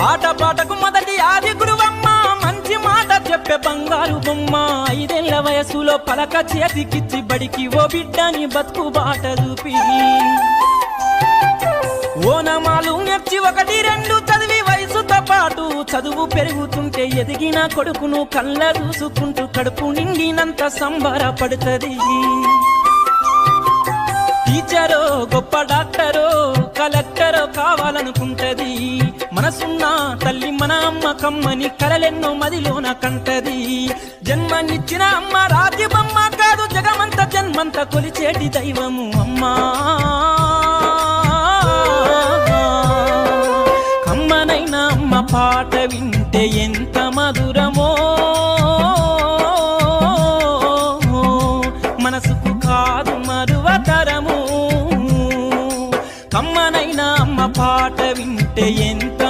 ఆటపాటకు మొదటి ఆది గురువమ్మ, మంచి మాట చెప్పే బంగారు బొమ్మ. 5 ఏళ్ల వయసులో పలక చేతికిచ్చి బడికి ఓ బిడ్డని బతుకు బాట చూపి, ఓనమాలు నేర్చి 1, 2 చదివి వయసుతో పాటు చదువు పెరుగుతుంటే ఎదిగిన కొడుకును కళ్ళ చూసుకుంటూ కడుపు నిండినంత సంబరపడుతుంది. టీచరో గొప్ప డాక్టరో కలెక్టరో కావాలనుకుంటది. మనసున్న తల్లి మన అమ్మ కమ్మని కలలెన్నో మదిలోన కంటది. జన్మనిచ్చిన అమ్మ రాతి బొమ్మ కాదు, జగమంత జన్మంత కొలిచేటి దైవము అమ్మా. కమ్మనైన అమ్మ పాట వింటే ఎంత మధురమో,